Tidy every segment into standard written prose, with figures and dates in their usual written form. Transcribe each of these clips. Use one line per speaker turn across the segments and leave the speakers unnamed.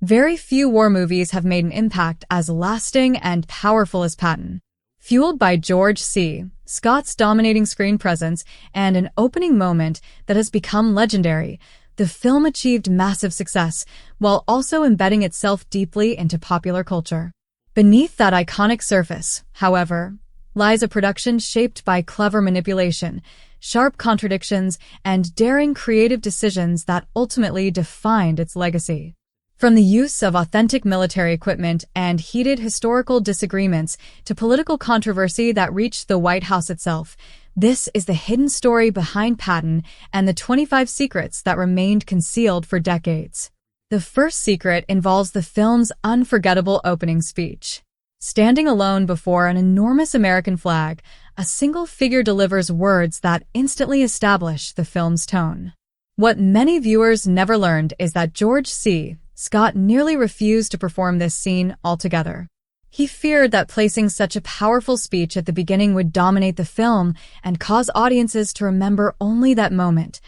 Very few war movies have made an impact as lasting and powerful as Patton. Fueled by George C. Scott's dominating screen presence and an opening moment that has become legendary, the film achieved massive success while also embedding itself deeply into popular culture. Beneath that iconic surface, however, lies a production shaped by clever manipulation, sharp contradictions, and daring creative decisions that ultimately defined its legacy. From the use of authentic military equipment and heated historical disagreements to political controversy that reached the White House itself, this is the hidden story behind Patton and the 25 secrets that remained concealed for decades. The first secret involves the film's unforgettable opening speech. Standing alone before an enormous American flag, a single figure delivers words that instantly establish the film's tone. What many viewers never learned is that George C. Scott nearly refused to perform this scene altogether. He feared that placing such a powerful speech at the beginning would dominate the film and cause audiences to remember only that moment,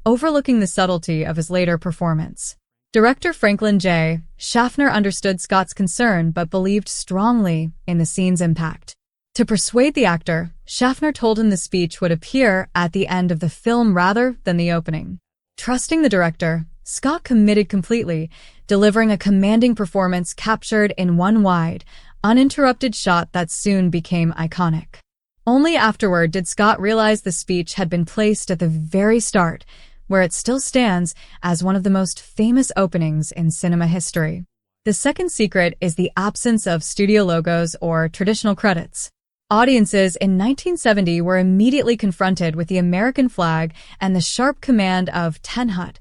overlooking the subtlety of his later performance. Director Franklin J. Schaffner understood Scott's concern but believed strongly in the scene's impact. To persuade the actor, Schaffner told him the speech would appear at the end of the film rather than the opening. Trusting the director, Scott committed completely, delivering a commanding performance captured in one wide, uninterrupted shot that soon became iconic. Only afterward did Scott realize the speech had been placed at the very start, where it still stands as one of the most famous openings in cinema history. The second secret is the absence of studio logos or traditional credits. Audiences in 1970 were immediately confronted with the American flag and the sharp command of Ten Hut,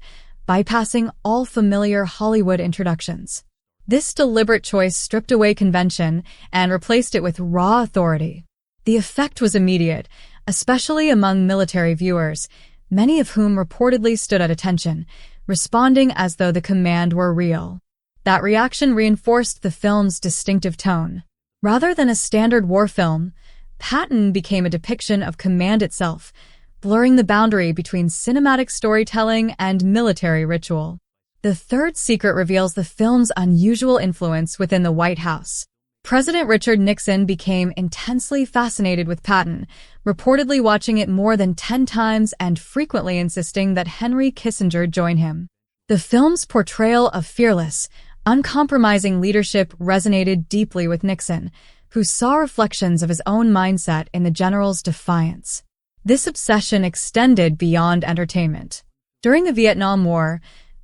bypassing all familiar Hollywood introductions. This deliberate choice stripped away convention and replaced it with raw authority. The effect was immediate, especially among military viewers, many of whom reportedly stood at attention, responding as though the command were real. That reaction reinforced the film's distinctive tone. Rather than a standard war film, Patton became a depiction of command itself, blurring the boundary between cinematic storytelling and military ritual. The third secret reveals the film's unusual influence within the White House. President Richard Nixon became intensely fascinated with Patton, reportedly watching it more than 10 times and frequently insisting that Henry Kissinger join him. The film's portrayal of fearless, uncompromising leadership resonated deeply with Nixon, who saw reflections of his own mindset in the general's defiance. This obsession extended beyond entertainment. During the Vietnam War,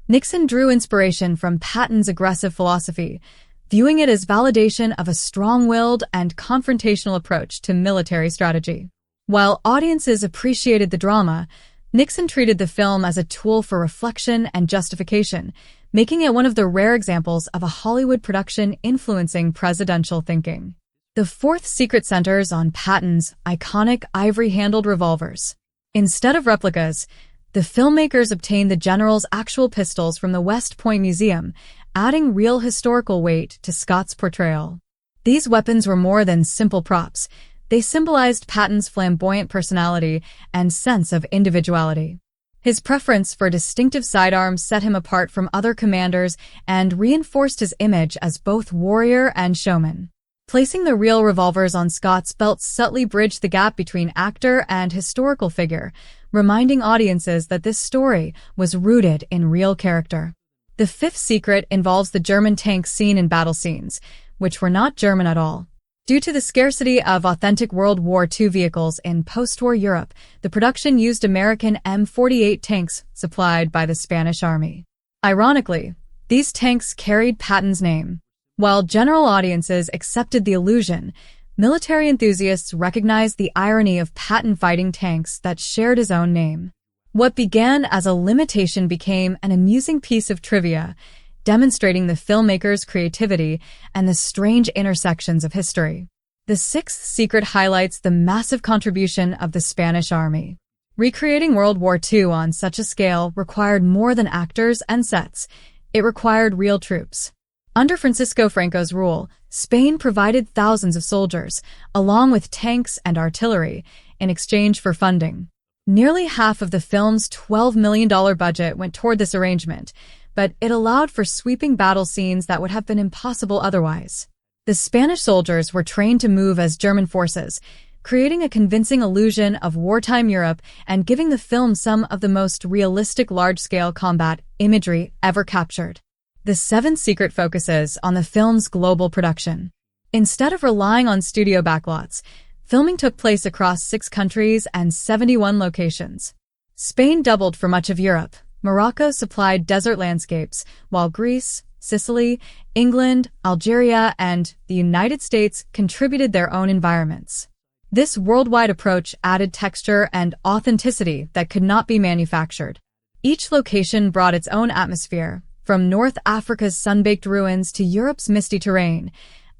Nixon drew inspiration from Patton's aggressive philosophy, viewing it as validation of a strong-willed and confrontational approach to military strategy. While audiences appreciated the drama, Nixon treated the film as a tool for reflection and justification, making it one of the rare examples of a Hollywood production influencing presidential thinking. The fourth secret centers on Patton's iconic ivory-handled revolvers. Instead of replicas, the filmmakers obtained the general's actual pistols from the West Point Museum, adding real historical weight to Scott's portrayal. These weapons were more than simple props. They symbolized Patton's flamboyant personality and sense of individuality. His preference for distinctive sidearms set him apart from other commanders and reinforced his image as both warrior and showman. Placing the real revolvers on Scott's belt subtly bridged the gap between actor and historical figure, reminding audiences that this story was rooted in real character. The fifth secret involves the German tanks seen in battle scenes, which were not German at all. Due to the scarcity of authentic World War II vehicles in post-war Europe, the production used American M48 tanks supplied by the Spanish Army. Ironically, these tanks carried Patton's name. While general audiences accepted the illusion, military enthusiasts recognized the irony of Patton fighting tanks that shared his own name. What began as a limitation became an amusing piece of trivia, demonstrating the filmmaker's creativity and the strange intersections of history. The sixth secret highlights the massive contribution of the Spanish Army. Recreating World War II on such a scale required more than actors and sets. It required real troops. Under Francisco Franco's rule, Spain provided thousands of soldiers, along with tanks and artillery, in exchange for funding. Nearly half of the film's $12 million budget went toward this arrangement, but it allowed for sweeping battle scenes that would have been impossible otherwise. The Spanish soldiers were trained to move as German forces, creating a convincing illusion of wartime Europe and giving the film some of the most realistic large-scale combat imagery ever captured. The seventh secret focuses on the film's global production. Instead of relying on studio backlots, filming took place across 6 countries and 71 locations. Spain doubled for much of Europe. Morocco supplied desert landscapes, while Greece, Sicily, England, Algeria, and the United States contributed their own environments. This worldwide approach added texture and authenticity that could not be manufactured. Each location brought its own atmosphere, from North Africa's sun-baked ruins to Europe's misty terrain,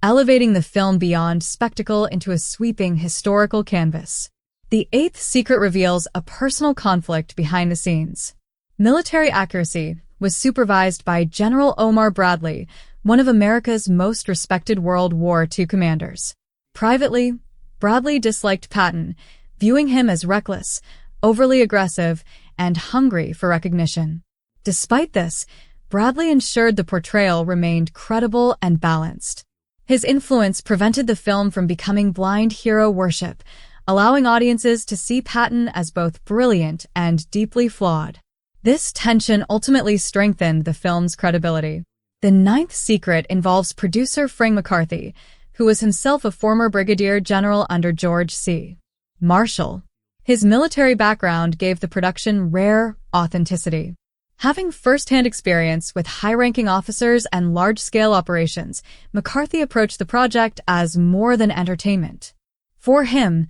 elevating the film beyond spectacle into a sweeping historical canvas. The eighth secret reveals a personal conflict behind the scenes. Military accuracy was supervised by General Omar Bradley, one of America's most respected World War II commanders. Privately, Bradley disliked Patton, viewing him as reckless, overly aggressive, and hungry for recognition. Despite this, Bradley ensured the portrayal remained credible and balanced. His influence prevented the film from becoming blind hero worship, allowing audiences to see Patton as both brilliant and deeply flawed. This tension ultimately strengthened the film's credibility. The ninth secret involves producer Frank McCarthy, who was himself a former brigadier general under George C. Marshall. His military background gave the production rare authenticity. Having first-hand experience with high-ranking officers and large-scale operations, McCarthy approached the project as more than entertainment. For him,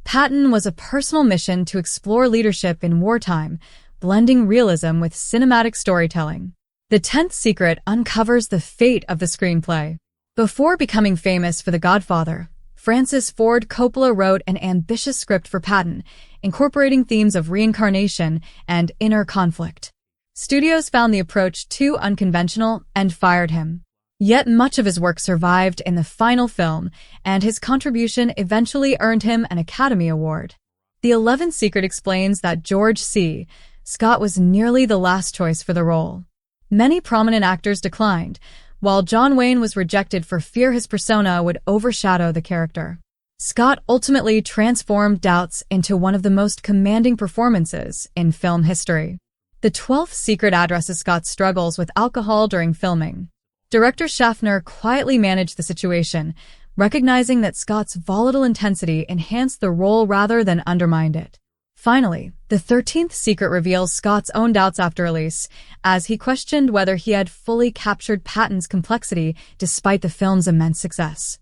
Patton was a personal mission to explore leadership in wartime, blending realism with cinematic storytelling. The 10th secret uncovers the fate of the screenplay. Before becoming famous for The Godfather, Francis Ford Coppola wrote an ambitious script for Patton, incorporating themes of reincarnation and inner conflict. Studios found the approach too unconventional and fired him. Yet much of his work survived in the final film, and his contribution eventually earned him an Academy Award. The 11th secret explains that George C. Scott was nearly the last choice for the role. Many prominent actors declined, while John Wayne was rejected for fear his persona would overshadow the character. Scott ultimately transformed Doubts into one of the most commanding performances in film history. The 12th secret addresses Scott's struggles with alcohol during filming. Director Schaffner quietly managed the situation, recognizing that Scott's volatile intensity enhanced the role rather than undermined it. Finally, the 13th secret reveals Scott's own doubts after release, as he questioned whether he had fully captured Patton's complexity despite the film's immense success.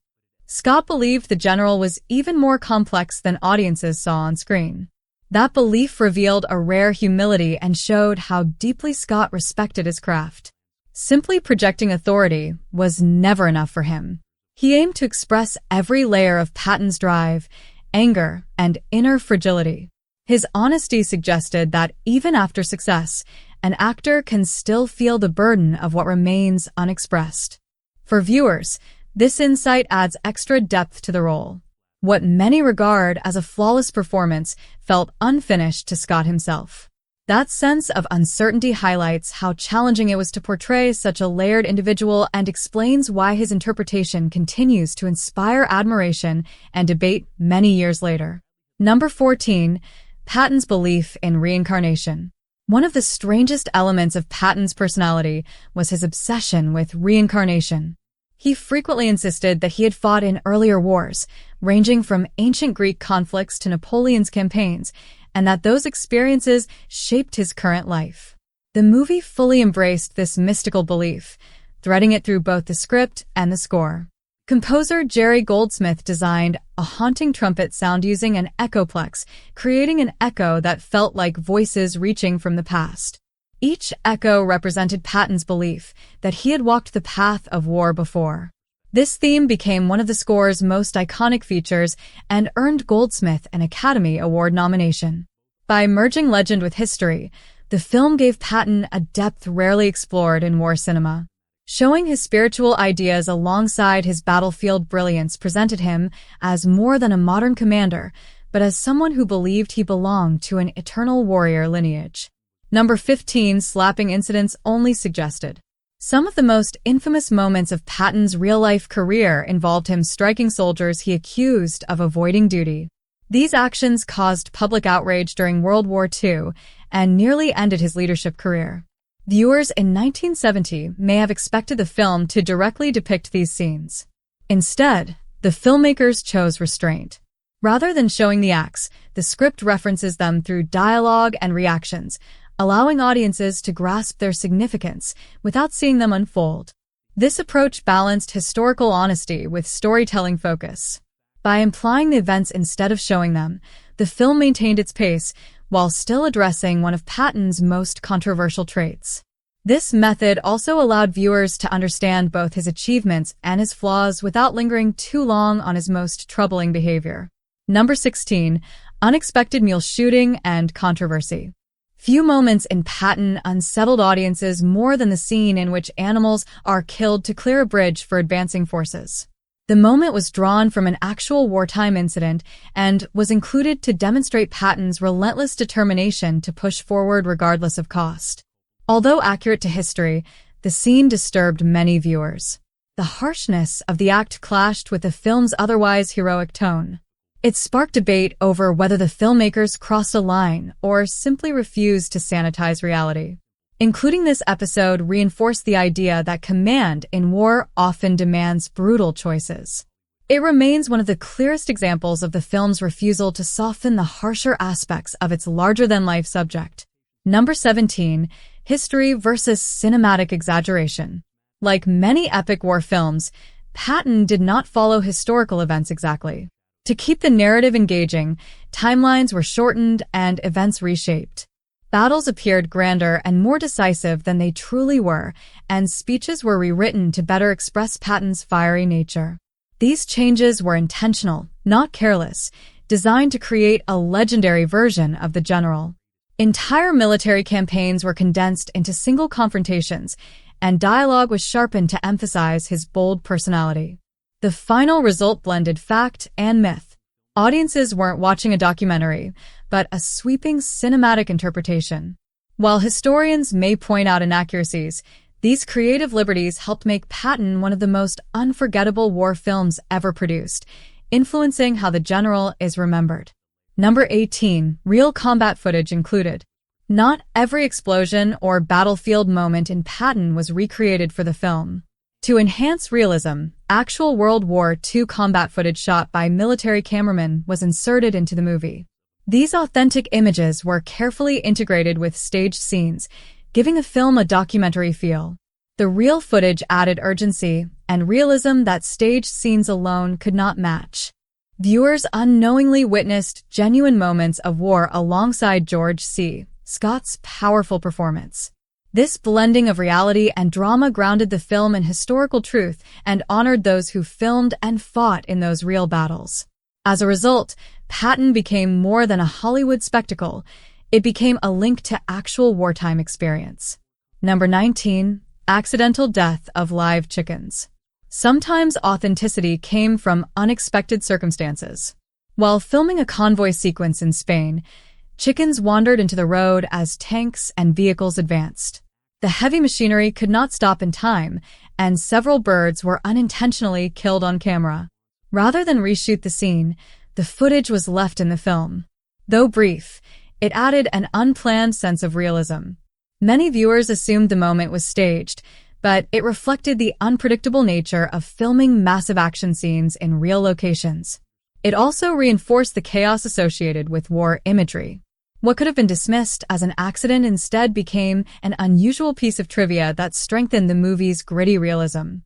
Scott believed the general was even more complex than audiences saw on screen. That belief revealed a rare humility and showed how deeply Scott respected his craft. Simply projecting authority was never enough for him. He aimed to express every layer of Patton's drive, anger, and inner fragility. His honesty suggested that even after success, an actor can still feel the burden of what remains unexpressed. For viewers, this insight adds extra depth to the role. What many regard as a flawless performance felt unfinished to Scott himself. That sense of uncertainty highlights how challenging it was to portray such a layered individual and explains why his interpretation continues to inspire admiration and debate many years later. Number 14. Patton's belief in reincarnation. One of the strangest elements of Patton's personality was his obsession with reincarnation. He frequently insisted that he had fought in earlier wars, ranging from ancient Greek conflicts to Napoleon's campaigns, and that those experiences shaped his current life. The movie fully embraced this mystical belief, threading it through both the script and the score. Composer Jerry Goldsmith designed a haunting trumpet sound using an echoplex, creating an echo that felt like voices reaching from the past. Each echo represented Patton's belief that he had walked the path of war before. This theme became one of the score's most iconic features and earned Goldsmith an Academy Award nomination. By merging legend with history, the film gave Patton a depth rarely explored in war cinema. Showing his spiritual ideas alongside his battlefield brilliance presented him as more than a modern commander, but as someone who believed he belonged to an eternal warrior lineage. Number 15. Slapping incidents only suggested. Some of the most infamous moments of Patton's real-life career involved him striking soldiers he accused of avoiding duty. These actions caused public outrage during World War II and nearly ended his leadership career. Viewers in 1970 may have expected the film to directly depict these scenes. Instead, the filmmakers chose restraint. Rather than showing the acts, the script references them through dialogue and reactions, allowing audiences to grasp their significance without seeing them unfold. This approach balanced historical honesty with storytelling focus. By implying the events instead of showing them, the film maintained its pace while still addressing one of Patton's most controversial traits. This method also allowed viewers to understand both his achievements and his flaws without lingering too long on his most troubling behavior. Number 16. Unexpected mule shooting and controversy. Few moments in Patton unsettled audiences more than the scene in which animals are killed to clear a bridge for advancing forces. The moment was drawn from an actual wartime incident and was included to demonstrate Patton's relentless determination to push forward regardless of cost. Although accurate to history, the scene disturbed many viewers. The harshness of the act clashed with the film's otherwise heroic tone. It sparked debate over whether the filmmakers crossed a line or simply refused to sanitize reality. Including this episode reinforced the idea that command in war often demands brutal choices. It remains one of the clearest examples of the film's refusal to soften the harsher aspects of its larger-than-life subject. Number 17. History versus cinematic exaggeration. Like many epic war films, Patton did not follow historical events exactly. To keep the narrative engaging, timelines were shortened and events reshaped. Battles appeared grander and more decisive than they truly were, and speeches were rewritten to better express Patton's fiery nature. These changes were intentional, not careless, designed to create a legendary version of the general. Entire military campaigns were condensed into single confrontations, and dialogue was sharpened to emphasize his bold personality. The final result blended fact and myth. Audiences weren't watching a documentary, but a sweeping cinematic interpretation. While historians may point out inaccuracies, these creative liberties helped make Patton one of the most unforgettable war films ever produced, influencing how the general is remembered. Number 18. Real combat footage included. Not every explosion or battlefield moment in Patton was recreated for the film. To enhance realism, actual World War II combat footage shot by military cameramen was inserted into the movie. These authentic images were carefully integrated with staged scenes, giving the film a documentary feel. The real footage added urgency and realism that staged scenes alone could not match. Viewers unknowingly witnessed genuine moments of war alongside George C. Scott's powerful performance. This blending of reality and drama grounded the film in historical truth and honored those who filmed and fought in those real battles. As a result, Patton became more than a Hollywood spectacle. It became a link to actual wartime experience. Number 19. Accidental death of live chickens. Sometimes authenticity came from unexpected circumstances. While filming a convoy sequence in Spain, chickens wandered into the road as tanks and vehicles advanced. The heavy machinery could not stop in time, and several birds were unintentionally killed on camera. Rather than reshoot the scene, the footage was left in the film. Though brief, it added an unplanned sense of realism. Many viewers assumed the moment was staged, but it reflected the unpredictable nature of filming massive action scenes in real locations. It also reinforced the chaos associated with war imagery. What could have been dismissed as an accident instead became an unusual piece of trivia that strengthened the movie's gritty realism.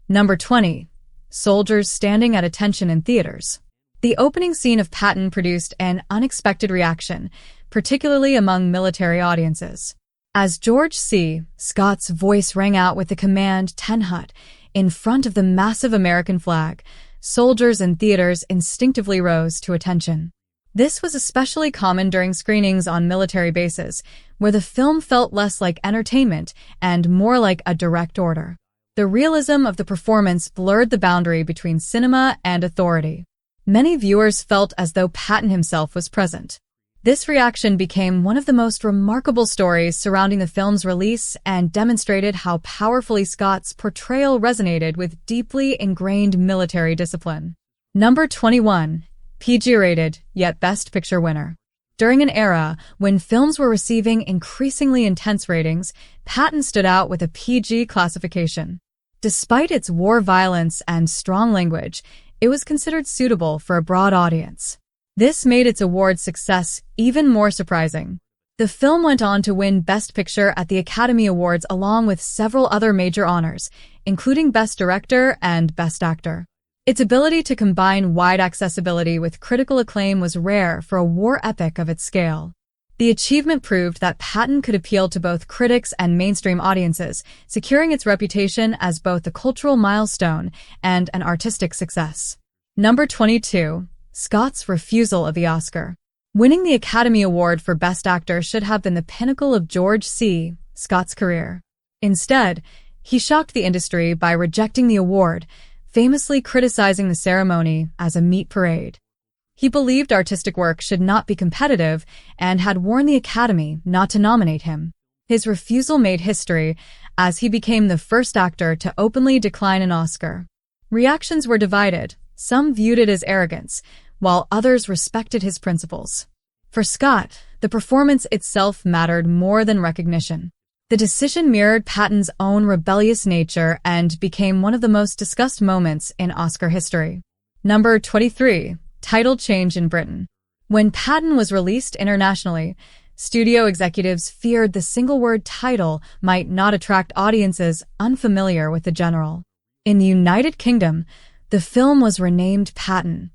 Number 20. Soldiers standing at attention in theaters. The opening scene of Patton produced an unexpected reaction, particularly among military audiences. As George C. Scott's voice rang out with the command "Ten Hut" in front of the massive American flag, soldiers in theaters instinctively rose to attention. This was especially common during screenings on military bases, where the film felt less like entertainment and more like a direct order. The realism of the performance blurred the boundary between cinema and authority. Many viewers felt as though Patton himself was present. This reaction became one of the most remarkable stories surrounding the film's release and demonstrated how powerfully Scott's portrayal resonated with deeply ingrained military discipline. Number 21. PG-rated, yet Best Picture winner. During an era when films were receiving increasingly intense ratings, Patton stood out with a PG classification. Despite its war violence and strong language, it was considered suitable for a broad audience. This made its award success even more surprising. The film went on to win Best Picture at the Academy Awards along with several other major honors, including Best Director and Best Actor. Its ability to combine wide accessibility with critical acclaim was rare for a war epic of its scale. The achievement proved that Patton could appeal to both critics and mainstream audiences, securing its reputation as both a cultural milestone and an artistic success. Number 22. Scott's refusal of the Oscar. Winning the Academy Award for Best Actor should have been the pinnacle of George C. Scott's career. Instead, he shocked the industry by rejecting the award, famously criticizing the ceremony as a meat parade. He believed artistic work should not be competitive and had warned the Academy not to nominate him. His refusal made history as he became the first actor to openly decline an Oscar. Reactions were divided. Some viewed it as arrogance, while others respected his principles. For Scott, the performance itself mattered more than recognition. The decision mirrored Patton's own rebellious nature and became one of the most discussed moments in Oscar history. Number 23. Title change in Britain. When Patton was released internationally, studio executives feared the single-word title might not attract audiences unfamiliar with the general. In the United Kingdom, the film was renamed Patton,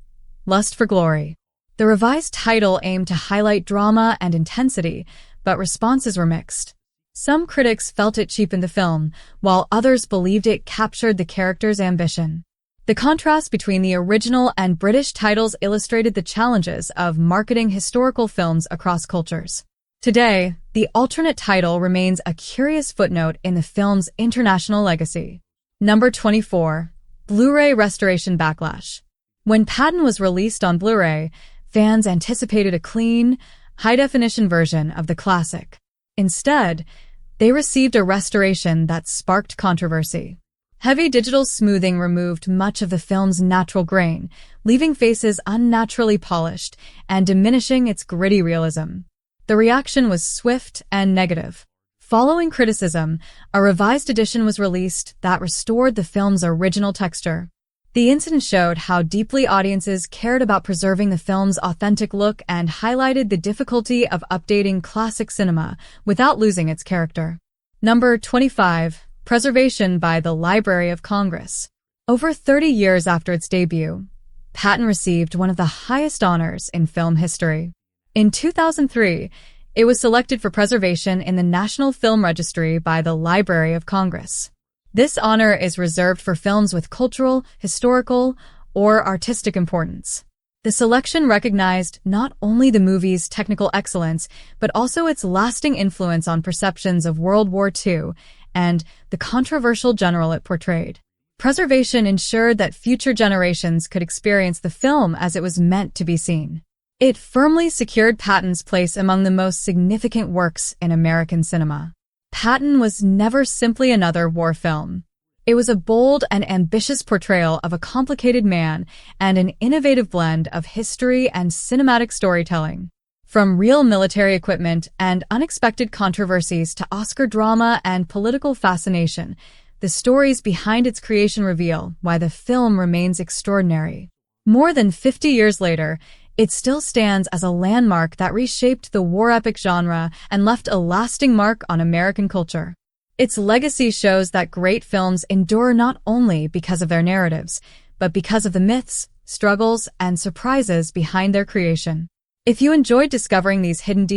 Lust for Glory. The revised title aimed to highlight drama and intensity, but responses were mixed. Some critics felt it cheapened the film, while others believed it captured the character's ambition. The contrast between the original and British titles illustrated the challenges of marketing historical films across cultures. Today, the alternate title remains a curious footnote in the film's international legacy. Number 24. Blu-ray restoration backlash. When Patton was released on Blu-ray, fans anticipated a clean, high-definition version of the classic. Instead, they received a restoration that sparked controversy. Heavy digital smoothing removed much of the film's natural grain, leaving faces unnaturally polished and diminishing its gritty realism. The reaction was swift and negative. Following criticism, a revised edition was released that restored the film's original texture. The incident showed how deeply audiences cared about preserving the film's authentic look and highlighted the difficulty of updating classic cinema without losing its character. Number 25. Preservation by the Library of Congress. Over 30 years after its debut, Patton received one of the highest honors in film history. In 2003, it was selected for preservation in the National Film Registry by the Library of Congress. This honor is reserved for films with cultural, historical, or artistic importance. The selection recognized not only the movie's technical excellence, but also its lasting influence on perceptions of World War II and the controversial general it portrayed. Preservation ensured that future generations could experience the film as it was meant to be seen. It firmly secured Patton's place among the most significant works in American cinema. Patton was never simply another war film. It was a bold and ambitious portrayal of a complicated man and an innovative blend of history and cinematic storytelling. From real military equipment and unexpected controversies to Oscar drama and political fascination, the stories behind its creation reveal why the film remains extraordinary. More than 50 years later, it still stands as a landmark that reshaped the war epic genre and left a lasting mark on American culture. Its legacy shows that great films endure not only because of their narratives, but because of the myths, struggles, and surprises behind their creation. If you enjoyed discovering these hidden details,